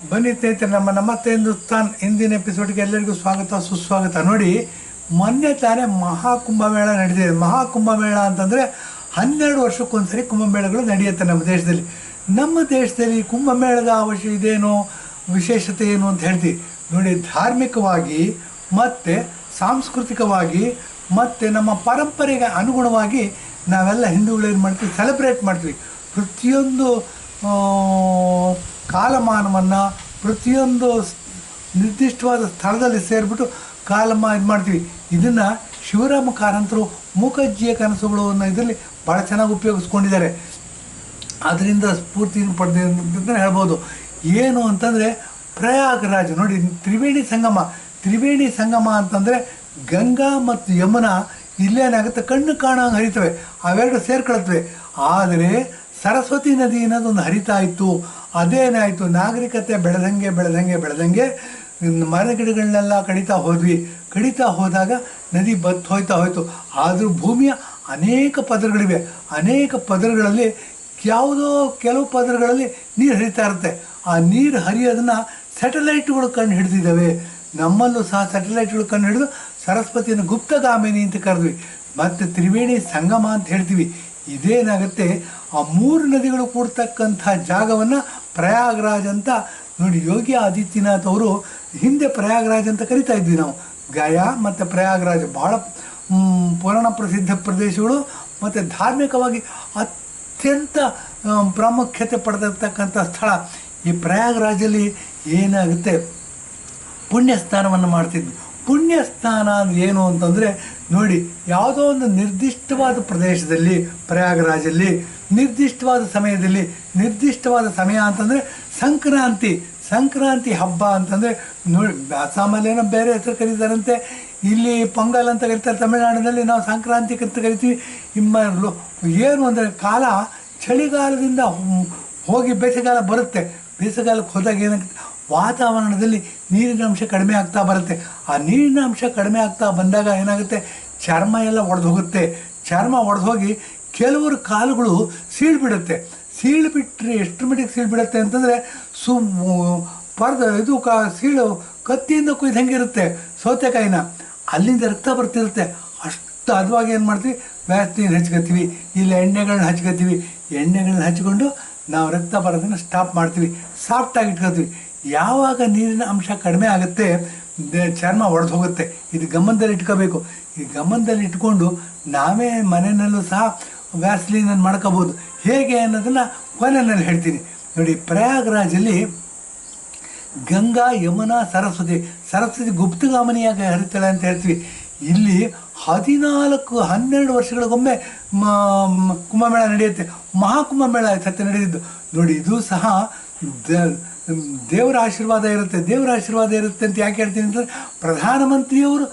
ಬನ್ನಿ ಸ್ನೇಹಿತರೆ, ನಮ್ಮತ್ತೆ ಹಿಂದೂಸ್ತಾನ್ ಇಂದಿನ ಎಪಿಸೋಡ್ಗೆ ಎಲ್ಲರಿಗೂ ಸ್ವಾಗತ ಸುಸ್ವಾಗತ. ನೋಡಿ, ಮೊನ್ನೆ ತಾನೇ ಮಹಾಕುಂಭಮೇಳ ನಡೆದಿದೆ. ಮಹಾಕುಂಭಮೇಳ ಅಂತಂದರೆ 12 ವರ್ಷಕ್ಕೊಂದ್ಸರಿ ಕುಂಭಮೇಳಗಳು ನಡೆಯುತ್ತೆ ನಮ್ಮ ದೇಶದಲ್ಲಿ ಕುಂಭಮೇಳದ ಅವಶ್ಯ ಇದೇನು, ವಿಶೇಷತೆ ಏನು ಅಂತ ಹೇಳ್ತೀವಿ. ನೋಡಿ, ಧಾರ್ಮಿಕವಾಗಿ ಮತ್ತು ಸಾಂಸ್ಕೃತಿಕವಾಗಿ ಮತ್ತು ನಮ್ಮ ಪರಂಪರೆಗೆ ಅನುಗುಣವಾಗಿ ನಾವೆಲ್ಲ ಹಿಂದೂಗಳು ಏನು ಮಾಡ್ತೀವಿ, ಸೆಲೆಬ್ರೇಟ್ ಮಾಡ್ತೀವಿ. ಪ್ರತಿಯೊಂದು ಕಾಲಮಾನವನ್ನು ಪ್ರತಿಯೊಂದು ನಿರ್ದಿಷ್ಟವಾದ ಸ್ಥಳದಲ್ಲಿ ಸೇರಿಬಿಟ್ಟು ಇದು ಮಾಡ್ತೀವಿ. ಇದನ್ನು ಶಿವರಾಮ ಕಾರಂತರು ಮೂಕಜ್ಜಿಯ ಕನಸುಗಳು ಅನ್ನೋ ಇದರಲ್ಲಿ ಭಾಳ ಚೆನ್ನಾಗಿ ಉಪಯೋಗಿಸ್ಕೊಂಡಿದ್ದಾರೆ. ಅದರಿಂದ ಸ್ಫೂರ್ತಿ ಪಡೆದ ಹೇಳ್ಬೋದು. ಏನು ಅಂತಂದರೆ ಪ್ರಯಾಗರಾಜ್ ನೋಡಿ, ತ್ರಿವೇಣಿ ಸಂಗಮ ಅಂತಂದರೆ ಗಂಗಾ ಮತ್ತು ಯಮುನಾ ಇಲ್ಲೇನಾಗುತ್ತೆ, ಕಣ್ಣು ಕಾಣಂಗೆ ಹರಿತವೆ, ಅವೆರಡು ಸೇರ್ಕೊಳ್ತವೆ. ಆದರೆ ಸರಸ್ವತಿ ನದಿ ಅನ್ನೋದೊಂದು ಹರಿತಾ ಇತ್ತು. ಅದೇನಾಯಿತು, ನಾಗರಿಕತೆ ಬೆಳೆದಂಗೆ ಮರಗಿಡಗಳನ್ನೆಲ್ಲ ಕಡಿತಾ ಹೋದಾಗ ನದಿ ಹೋಯ್ತಾ ಹೋಯಿತು. ಆದರೂ ಭೂಮಿಯ ಅನೇಕ ಪದರಗಳಲ್ಲಿ ಕೆಲವು ಪದರಗಳಲ್ಲಿ ನೀರು ಹರಿತಾ ಇರುತ್ತೆ. ಆ ನೀರು ಹರಿಯೋದನ್ನು ಸ್ಯಾಟಲೈಟ್ಗಳು ಕಂಡು ಹಿಡಿದಿದ್ದಾವೆ. ನಮ್ಮಲ್ಲೂ ಸಹ ಸ್ಯಾಟಲೈಟ್ಗಳು ಕಂಡು ಹಿಡಿದು ಸರಸ್ವತಿಯನ್ನು ಗುಪ್ತಗಾಮಿನಿ ಅಂತ ಕರೆದ್ವಿ. ಮತ್ತು ತ್ರಿವೇಣಿ ಸಂಗಮ ಅಂತ ಹೇಳ್ತೀವಿ. ಇದೇನಾಗುತ್ತೆ, ಆ 3 ನದಿಗಳು ಕೂಡ್ತಕ್ಕಂಥ ಜಾಗವನ್ನು ಪ್ರಯಾಗರಾಜ್ ಅಂತ ನೋಡಿ. ಯೋಗಿ ಆದಿತ್ಯನಾಥ್ ಅವರು ಹಿಂದೆ ಪ್ರಯಾಗರಾಜ್ ಅಂತ ಕರಿತಾ ಇದ್ವಿ ನಾವು. ಗಯಾ ಮತ್ತು ಪ್ರಯಾಗರಾಜ್ ಭಾಳ ಪುರಾಣ ಪ್ರಸಿದ್ಧ ಪ್ರದೇಶಗಳು ಮತ್ತು ಧಾರ್ಮಿಕವಾಗಿ ಅತ್ಯಂತ ಪ್ರಾಮುಖ್ಯತೆ ಪಡೆದಿರ್ತಕ್ಕಂಥ ಸ್ಥಳ. ಈ ಪ್ರಯಾಗರಾಜಲ್ಲಿ ಏನಾಗುತ್ತೆ, ಪುಣ್ಯಸ್ನಾನವನ್ನು ಮಾಡ್ತಿದ್ವಿ. ಪುಣ್ಯಸ್ನಾನ ಅಂದರೆ ಏನು ಅಂತಂದರೆ ನೋಡಿ, ಯಾವುದೋ ಒಂದು ನಿರ್ದಿಷ್ಟವಾದ ಪ್ರದೇಶದಲ್ಲಿ ಪ್ರಯಾಗರಾಜಲ್ಲಿ ನಿರ್ದಿಷ್ಟವಾದ ಸಮಯ ಅಂತಂದರೆ ಸಂಕ್ರಾಂತಿ ಹಬ್ಬ ಅಂತಂದರೆ ನೋಡಿ, ಅಸ್ಸಾಮಲ್ಲೇನೋ ಬೇರೆ ಹೆಸರು ಕರೀತಾರಂತೆ, ಇಲ್ಲಿ ಪೊಂಗಲ್ ಅಂತ ಕರೀತಾರೆ, ತಮಿಳುನಾಡಿನಲ್ಲಿ ನಾವು ಸಂಕ್ರಾಂತಿ ಅಂತ ಕರಿತೀವಿ. ಏನು ಅಂದರೆ ಕಾಲ ಚಳಿಗಾಲದಿಂದ ಹೋಗಿ ಬೇಸಿಗೆಗಾಲ ಬರುತ್ತೆ. ಬೇಸಿಗೆಗಾಲಕ್ಕೆ ಹೋದಾಗ ಏನಾಗುತ್ತೆ, ವಾತಾವರಣದಲ್ಲಿ ನೀರಿನ ಅಂಶ ಕಡಿಮೆ ಆಗ್ತಾ ಬರುತ್ತೆ. ಆ ನೀರಿನ ಅಂಶ ಕಡಿಮೆ ಆಗ್ತಾ ಬಂದಾಗ ಏನಾಗುತ್ತೆ, ಚರ್ಮ ಎಲ್ಲ ಒಡೆದೋಗುತ್ತೆ. ಚರ್ಮ ಒಡೆದೋಗಿ ಕೆಲವರು ಕಾಲುಗಳು ಸೀಳ್ಬಿಡುತ್ತೆ. ಸೀಳ್ಬಿಟ್ರೆ ಎಷ್ಟರ ಮಟ್ಟಿಗೆ ಸೀಳ್ಬಿಡುತ್ತೆ ಅಂತಂದರೆ ಸೀಳು ಕತ್ತಿಯಿಂದ ಕುಯ್ದಂಗಿರುತ್ತೆ ಸೌತೆಕಾಯಿನ. ಅಲ್ಲಿಂದ ರಕ್ತ ಬರ್ತಿರುತ್ತೆ. ಅಷ್ಟು ಹದವಾಗಿ ಏನು ಮಾಡ್ತೀವಿ, ವ್ಯಾಸ್ಲೀನ್ ಹಚ್ಕೋತೀವಿ, ಇಲ್ಲ ಎಣ್ಣೆಗಳನ್ನ ಹಚ್ಕೊಂಡು ನಾವು ರಕ್ತ ಬರೋದನ್ನು ಸ್ಟಾಪ್ ಮಾಡ್ತೀವಿ, ಸಾಫ್ಟಾಗಿ ಇಟ್ಕೊತೀವಿ. ಯಾವಾಗ ನೀರಿನ ಅಂಶ ಕಡಿಮೆ ಆಗುತ್ತೆ, ಚರ್ಮ ಒಡೆದು ಹೋಗುತ್ತೆ. ಇದು ಗಮನದಲ್ಲಿ ಇಟ್ಕೋಬೇಕು. ಈ ಗಮನದಲ್ಲಿ ಇಟ್ಕೊಂಡು ನಾವೇ ಮನೆಯಲ್ಲೂ ಸಹ ವ್ಯಾಸ್ಲೀನನ್ನು ಮಾಡ್ಕೋಬೋದು. ಹೇಗೆ ಅನ್ನೋದನ್ನು ಕೊನೆಯಲ್ಲಿ ಹೇಳ್ತೀನಿ. ನೋಡಿ, ಪ್ರಯಾಗರಾಜಲ್ಲಿ ಗಂಗಾ, ಯಮುನಾ, ಸರಸ್ವತಿ ಗುಪ್ತಗಾಮಿನಿಯಾಗಿ ಹರಿತಾಳೆ ಅಂತ ಹೇಳ್ತೀವಿ. ಇಲ್ಲಿ 12 ವರ್ಷಗಳಿಗೊಮ್ಮೆ ಕುಂಭಮೇಳ ನಡೆಯುತ್ತೆ. ಮಹಾಕುಂಭಮೇಳ ಸತ್ಯ ನಡೆದಿದ್ದು ನೋಡಿ. ಇದು ಸಹ ದೇವರ ಆಶೀರ್ವಾದ ಇರುತ್ತೆ ಅಂತ ಯಾಕೆ ಹೇಳ್ತೀನಿ ಅಂತಂದರೆ, ಪ್ರಧಾನಮಂತ್ರಿಯವರು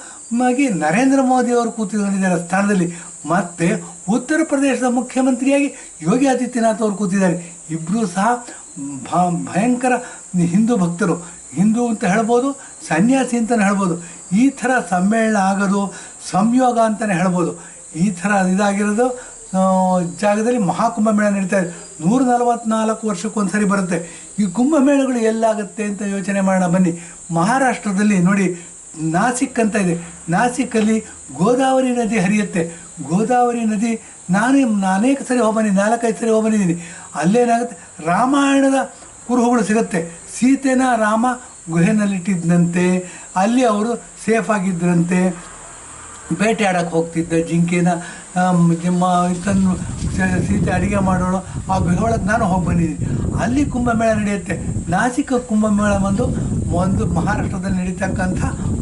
ನರೇಂದ್ರ ಮೋದಿ ಅವರು ಕೂತ್ಕೊಂಡಿದ್ದಾರೆ ಸ್ಥಾನದಲ್ಲಿ, ಮತ್ತು ಉತ್ತರ ಪ್ರದೇಶದ ಮುಖ್ಯಮಂತ್ರಿಯಾಗಿ ಯೋಗಿ ಆದಿತ್ಯನಾಥ್ ಅವರು ಕೂತಿದ್ದಾರೆ. ಇಬ್ಬರೂ ಸಹ ಭಯಂಕರ ಹಿಂದೂ ಭಕ್ತರು, ಹಿಂದೂ ಅಂತ ಹೇಳ್ಬೋದು, ಸನ್ಯಾಸಿ ಅಂತಲೇ ಹೇಳ್ಬೋದು. ಈ ಥರ ಸಮ್ಮೇಳನ ಆಗೋದು ಸಂಯೋಗ ಅಂತಲೇ ಹೇಳ್ಬೋದು. ಈ ಥರ ಇದಾಗಿರೋದು ಜಾಗದಲ್ಲಿ ಮಹಾಕುಂಭಮೇಳ ನಡೀತಾ ಇದೆ. 144 ವರ್ಷಕ್ಕೊಂದ್ಸರಿ ಬರುತ್ತೆ. ಈ ಕುಂಭಮೇಳಗಳು ಎಲ್ಲಾಗುತ್ತೆ ಅಂತ ಯೋಚನೆ ಮಾಡೋಣ ಬನ್ನಿ. ಮಹಾರಾಷ್ಟ್ರದಲ್ಲಿ ನೋಡಿ, ನಾಸಿಕ್ ಅಂತ ಇದೆ. ನಾಸಿಕ್ಕಲ್ಲಿ ಗೋದಾವರಿ ನದಿ ಹರಿಯುತ್ತೆ. ಗೋದಾವರಿ ನದಿ ನಾನು ಅನೇಕ ಸರಿ 4-5 ಸರಿ ಹೋಗ್ಬಂದಿದ್ದೀನಿ. ಅಲ್ಲೇನಾಗುತ್ತೆ, ರಾಮಾಯಣದ ಕುರುಹುಗಳು ಸಿಗುತ್ತೆ. ಸೀತೆನ ರಾಮ ಗುಹೆನಲ್ಲಿಟ್ಟಿದ್ದಂತೆ, ಅಲ್ಲಿ ಅವರು ಸೇಫ್ ಆಗಿದ್ದರಂತೆ, ಬೇಟೆಯಾಡಕ್ಕೆ ಹೋಗ್ತಿದ್ದ ಜಿಂಕೆನ ತಂದು ಸೀತೆ ಅಡುಗೆ ಮಾಡೋಳು. ಆ ಗುಹೆ ಒಳಗೆ ನಾನು ಹೋಗಿ ಬಂದಿದ್ದೀನಿ. ಅಲ್ಲಿ ಕುಂಭಮೇಳ ನಡೆಯುತ್ತೆ. ನಾಸಿಕ್ ಕುಂಭಮೇಳ ಒಂದು ಮಹಾರಾಷ್ಟ್ರದಲ್ಲಿ ನಡೀತಕ್ಕಂಥ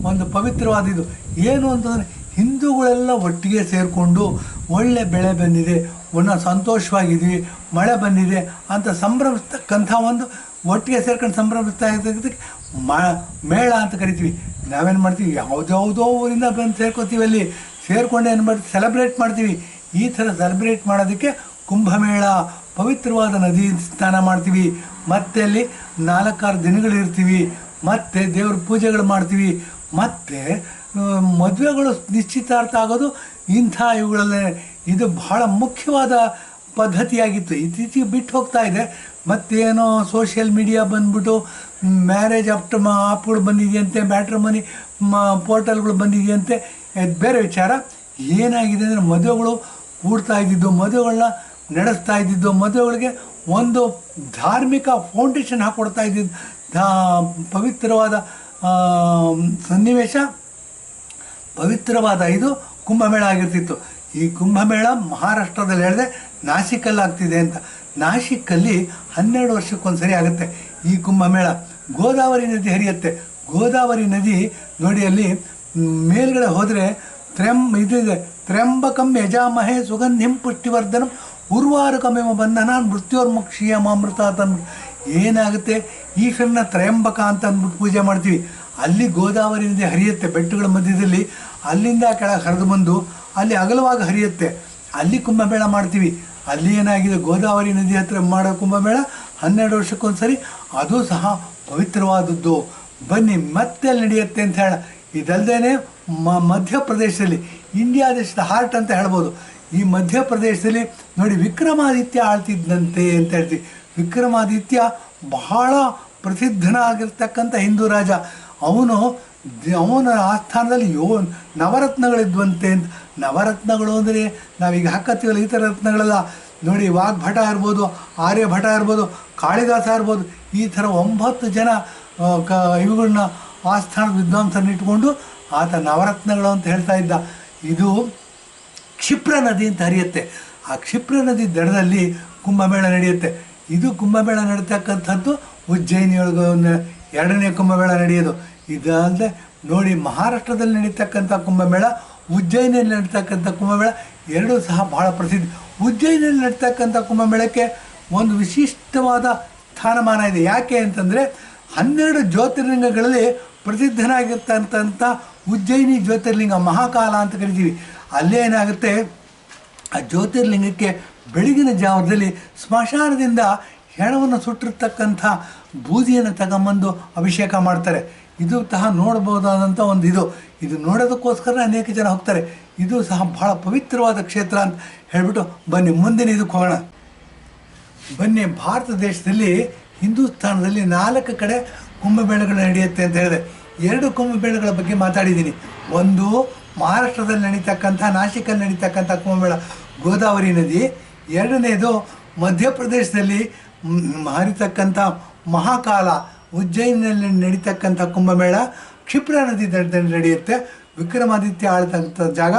ಒಂದು ಪವಿತ್ರವಾದಿದ್ದು. ಏನು ಅಂತಂದರೆ, ಹಿಂದೂಗಳೆಲ್ಲ ಒಟ್ಟಿಗೆ ಸೇರಿಕೊಂಡು ಒಳ್ಳೆ ಬೆಳೆ ಬಂದಿದೆ, ಸಂತೋಷವಾಗಿದ್ದೀವಿ, ಮಳೆ ಬಂದಿದೆ ಅಂತ ಸಂಭ್ರಮಿಸ್ತಕ್ಕಂಥ ಒಂದು ಒಟ್ಟಿಗೆ ಸೇರ್ಕೊಂಡು ಸಂಭ್ರಮಿಸ್ತಾ ಇದ್ದಕ್ಕೆ ಮೇಳ ಅಂತ ಕರಿತೀವಿ. ನಾವೇನು ಮಾಡ್ತೀವಿ, ಯಾವುದ್ಯಾವುದೋ ಊರಿಂದ ಬಂದು ಸೇರ್ಕೋತೀವಿ. ಅಲ್ಲಿ ಸೇರಿಕೊಂಡು ಏನು ಮಾಡ್ತೀವಿ, ಸೆಲೆಬ್ರೇಟ್ ಮಾಡ್ತೀವಿ. ಈ ಥರ ಸೆಲೆಬ್ರೇಟ್ ಮಾಡೋದಕ್ಕೆ ಕುಂಭಮೇಳ, ಪವಿತ್ರವಾದ ನದಿ ಸ್ನಾನ ಮಾಡ್ತೀವಿ. ಮತ್ತು ಅಲ್ಲಿ 4-6 ದಿನಗಳಿರ್ತೀವಿ. ಮತ್ತು ದೇವ್ರ ಪೂಜೆಗಳು ಮಾಡ್ತೀವಿ. ಮತ್ತು ಮದುವೆಗಳು ನಿಶ್ಚಿತಾರ್ಥ ಆಗೋದು ಇವುಗಳಲ್ಲೇ. ಇದು ಬಹಳ ಮುಖ್ಯವಾದ ಪದ್ಧತಿಯಾಗಿತ್ತು. ಇತ್ತೀಚೆಗೆ ಬಿಟ್ಟು ಹೋಗ್ತಾ ಇದೆ. ಮತ್ತೇನೋ ಸೋಷಿಯಲ್ ಮೀಡಿಯಾ ಬಂದ್ಬಿಟ್ಟು ಮ್ಯಾರೇಜ್ ಆಪ್ಗಳು ಬಂದಿದೆಯಂತೆ, ಮ್ಯಾಟ್ರಿಮನಿ ಪೋರ್ಟಲ್ಗಳು ಬಂದಿದೆಯಂತೆ. ಇದು ಬೇರೆ ವಿಚಾರ. ಏನಾಗಿದೆ ಅಂದರೆ ಮದುವೆಗಳು ಕೂಡ್ತಾ ಇದ್ದಿದ್ದು, ಮದುವೆಗಳನ್ನ ನಡೆಸ್ತಾ ಇದ್ದಿದ್ದು, ಮದುವೆಗಳಿಗೆ ಒಂದು ಧಾರ್ಮಿಕ ಫೌಂಡೇಶನ್ ಹಾಕ್ಕೊಡ್ತಾ ಇದ್ದಿದ್ದು ಪವಿತ್ರವಾದ ಸನ್ನಿವೇಶ, ಪವಿತ್ರವಾದ ಇದು ಕುಂಭಮೇಳ ಆಗಿರ್ತಿತ್ತು. ಈ ಕುಂಭಮೇಳ ಮಹಾರಾಷ್ಟ್ರದಲ್ಲಿ ಹೇಳಿದೆ ನಾಸಿಕಲ್ಲಿ ಆಗ್ತಿದೆ ಅಂತ. ನಾಸಿಕಲ್ಲಿ 12 ವರ್ಷಕ್ಕೊಂದು ಸರಿ ಆಗುತ್ತೆ ಈ ಕುಂಭಮೇಳ. ಗೋದಾವರಿ ನದಿ ಹರಿಯುತ್ತೆ. ಗೋದಾವರಿ ನದಿ ನೋಡಿ, ಅಲ್ಲಿ ಮೇಲ್ಗಡೆ ಹೋದರೆ ಇದಿದೆ, ತ್ರ್ಯಂಬಕಂ ಯಜಾಮಹೇ ಸುಗಂಧಿಂ ಪುಷ್ಟಿವರ್ಧನಂ ಉರ್ವಾರುಕಮೇವ ಬಂಧನಾನ್ ಮೃತ್ಯೋರ್ಮುಕ್ಷೀಯಮಾಮೃತ ಅಂತ. ಏನಾಗುತ್ತೆ, ಈಶ್ವರನ ತ್ರಯಂಬಕ ಅಂತ ಅಂದ್ಬಿಟ್ಟು ಪೂಜೆ ಮಾಡ್ತೀವಿ. ಅಲ್ಲಿ ಗೋದಾವರಿ ನದಿ ಹರಿಯುತ್ತೆ ಬೆಟ್ಟಗಳ ಮಧ್ಯದಲ್ಲಿ. ಅಲ್ಲಿಂದ ಕೆಳಗೆ ಹರಿದು ಬಂದು ಅಲ್ಲಿ ಅಗಲವಾಗಿ ಹರಿಯುತ್ತೆ. ಅಲ್ಲಿ ಕುಂಭಮೇಳ ಮಾಡ್ತೀವಿ. ಅಲ್ಲಿ ಏನಾಗಿದೆ, ಗೋದಾವರಿ ನದಿ ಹತ್ರ ಮಾಡೋ ಕುಂಭಮೇಳ 12 ವರ್ಷಕ್ಕೊಂದು ಸರಿ. ಅದು ಸಹ ಪವಿತ್ರವಾದದ್ದು. ಬನ್ನಿ ಮತ್ತೆ ಅಲ್ಲಿ ನಡೆಯುತ್ತೆ ಅಂತ ಹೇಳ. ಇದಲ್ಲದೇ ಮಧ್ಯಪ್ರದೇಶದಲ್ಲಿ, ಇಂಡಿಯಾ ದೇಶದ ಹಾರ್ಟ್ ಅಂತ ಹೇಳ್ಬೋದು. ಈ ಮಧ್ಯಪ್ರದೇಶದಲ್ಲಿ ನೋಡಿ, ವಿಕ್ರಮಾದಿತ್ಯ ಆಳ್ತಿದ್ದಂತೆ ಅಂತ ಹೇಳ್ತೀವಿ. ವಿಕ್ರಮಾದಿತ್ಯ ಬಹಳ ಪ್ರಸಿದ್ಧನಾಗಿರ್ತಕ್ಕಂಥ ಹಿಂದೂ ರಾಜ. ಅವನ ಆಸ್ಥಾನದಲ್ಲಿ ನವರತ್ನಗಳಿದ್ವಂತೆ ಅಂತ. ನವರತ್ನಗಳು ಅಂದರೆ ನಾವೀಗ ಹಾಕತ್ತೀವಲ್ಲ, ಈ ಥರ ರತ್ನಗಳೆಲ್ಲ ನೋಡಿ. ವಾಗ್ಭಟ ಇರ್ಬೋದು, ಆರ್ಯಭಟ ಇರ್ಬೋದು, ಕಾಳಿದಾಸ ಇರ್ಬೋದು. ಈ ಥರ 9 ಜನ ಇವುಗಳನ್ನ ಆಸ್ಥಾನದ ವಿದ್ವಾಂಸರನ್ನ ಇಟ್ಕೊಂಡು ಆತ ನವರತ್ನಗಳು ಅಂತ ಹೇಳ್ತಾ ಇದ್ದ. ಇದು ಕ್ಷಿಪ್ರ ನದಿ ಅಂತ ಹರಿಯುತ್ತೆ. ಆ ಕ್ಷಿಪ್ರ ನದಿ ದಡದಲ್ಲಿ ಕುಂಭಮೇಳ ನಡೆಯುತ್ತೆ. ಇದು ಕುಂಭಮೇಳ ನಡೀತಕ್ಕಂಥದ್ದು ಉಜ್ಜಯಿನಿಯೊಳಗೆ 2ನೇ ಕುಂಭಮೇಳ ನಡೆಯೋದು. ಇದಲ್ಲದೆ ನೋಡಿ, ಮಹಾರಾಷ್ಟ್ರದಲ್ಲಿ ನಡೀತಕ್ಕಂಥ ಕುಂಭಮೇಳ, ಉಜ್ಜಯಿನಿಯಲ್ಲಿ ನಡೀತಕ್ಕಂಥ ಕುಂಭಮೇಳ ಎರಡೂ ಸಹ ಬಹಳ ಪ್ರಸಿದ್ಧ. ಉಜ್ಜಯಿನಿಯಲ್ಲಿ ನಡೀತಕ್ಕಂಥ ಕುಂಭಮೇಳಕ್ಕೆ ಒಂದು ವಿಶಿಷ್ಟವಾದ ಸ್ಥಾನಮಾನ ಇದೆ. ಯಾಕೆ ಅಂತಂದರೆ 12 ಜ್ಯೋತಿರ್ಲಿಂಗಗಳಲ್ಲಿ ಪ್ರಸಿದ್ಧನಾಗಿರ್ತಕ್ಕಂಥ ಉಜ್ಜಯಿನಿ ಜ್ಯೋತಿರ್ಲಿಂಗ, ಮಹಾಕಾಲ ಅಂತ ಕರಿತೀವಿ. ಅಲ್ಲೇನಾಗುತ್ತೆ, ಆ ಜ್ಯೋತಿರ್ಲಿಂಗಕ್ಕೆ ಬೆಳಗಿನ ಜಾವದಲ್ಲಿ ಸ್ಮಶಾನದಿಂದ ಹೆಣವನ್ನು ಸುಟ್ಟಿರ್ತಕ್ಕಂಥ ಬೂದಿಯನ್ನು ತಗೊಂಬಂದು ಅಭಿಷೇಕ ಮಾಡ್ತಾರೆ. ಇದು ಸಹ ನೋಡ್ಬೋದಾದಂಥ ಒಂದು ಇದು ನೋಡೋದಕ್ಕೋಸ್ಕರ ಅನೇಕ ಜನ ಹೋಗ್ತಾರೆ. ಇದು ಸಹ ಬಹಳ ಪವಿತ್ರವಾದ ಕ್ಷೇತ್ರ ಅಂತ ಹೇಳಿಬಿಟ್ಟು ಬನ್ನಿ ಮುಂದಿನ ಇದಕ್ಕೆ ಹೋಗೋಣ. ಬನ್ನಿ, ಭಾರತ ದೇಶದಲ್ಲಿ ಹಿಂದೂಸ್ಥಾನದಲ್ಲಿ 4 ಕಡೆ ಕುಂಭಮೇಳಗಳು ನಡೆಯುತ್ತೆ ಅಂತ ಹೇಳಿದೆ. 2 ಕುಂಭಮೇಳಗಳ ಬಗ್ಗೆ ಮಾತಾಡಿದ್ದೀನಿ. ಒಂದು ಮಹಾರಾಷ್ಟ್ರದಲ್ಲಿ ನಡೀತಕ್ಕಂಥ, ನಾಸಿಕಲ್ಲಿ ನಡೀತಕ್ಕಂಥ ಕುಂಭಮೇಳ ಗೋದಾವರಿ ನದಿ. 2ನೇದು ಮಧ್ಯಪ್ರದೇಶದಲ್ಲಿ ಹರಿತಕ್ಕಂಥ ಮಹಾಕಾಲ ಉಜ್ಜಯಿನಿಯಲ್ಲಿ ನಡೀತಕ್ಕಂಥ ಕುಂಭಮೇಳ ಕ್ಷಿಪ್ರಾ ನದಿ ದಡದಲ್ಲಿ ನಡೆಯುತ್ತೆ. ವಿಕ್ರಮಾದಿತ್ಯ ಆಳ್ತಕ್ಕಂಥ ಜಾಗ.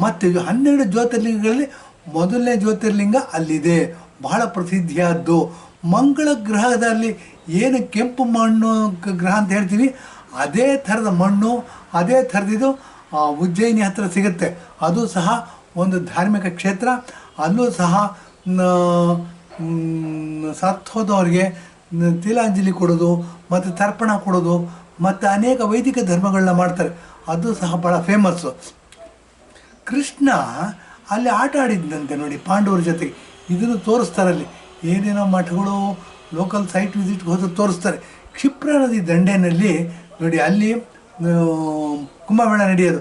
ಮತ್ತು 12 ಜ್ಯೋತಿರ್ಲಿಂಗಗಳಲ್ಲಿ ಮೊದಲನೇ ಜ್ಯೋತಿರ್ಲಿಂಗ ಅಲ್ಲಿದೆ, ಬಹಳ ಪ್ರಸಿದ್ಧಿಯಾದ್ದು. ಮಂಗಳ ಗ್ರಹದಲ್ಲಿ ಏನು ಕೆಂಪು ಮಣ್ಣು ಗ್ರಹ ಅಂತ ಹೇಳ್ತೀವಿ, ಅದೇ ಥರದ ಮಣ್ಣು, ಅದೇ ಥರದಿದು ಉಜ್ಜಯಿನಿ ಹತ್ತಿರ ಸಿಗುತ್ತೆ. ಅದು ಸಹ ಒಂದು ಧಾರ್ಮಿಕ ಕ್ಷೇತ್ರ. ಅಲ್ಲೂ ಸಹ ಸತ್ತೋದವ್ರಿಗೆ ತಿಲಾಂಜಲಿ ಕೊಡೋದು ಮತ್ತು ತರ್ಪಣ ಕೊಡೋದು ಮತ್ತು ಅನೇಕ ವೈದಿಕ ಧರ್ಮಗಳನ್ನ ಮಾಡ್ತಾರೆ. ಅದು ಸಹ ಭಾಳ ಫೇಮಸ್ಸು. ಕೃಷ್ಣ ಅಲ್ಲಿ ಆಟ ಆಡಿದ್ದಂತೆ ನೋಡಿ ಪಾಂಡವರ ಜೊತೆಗೆ. ಇದನ್ನು ತೋರಿಸ್ತಾರಲ್ಲಿ. ಏನೇನೋ ಮಠಗಳು, ಲೋಕಲ್ ಸೈಟ್ ವಿಸಿಟ್ಗೆ ಹೋದ್ರೆ ತೋರಿಸ್ತಾರೆ. ಕ್ಷಿಪ್ರಾ ನದಿ ದಂಡೆಯಲ್ಲಿ ನೋಡಿ, ಅಲ್ಲಿ ಕುಂಭಮೇಳ ನಡೆಯೋದು.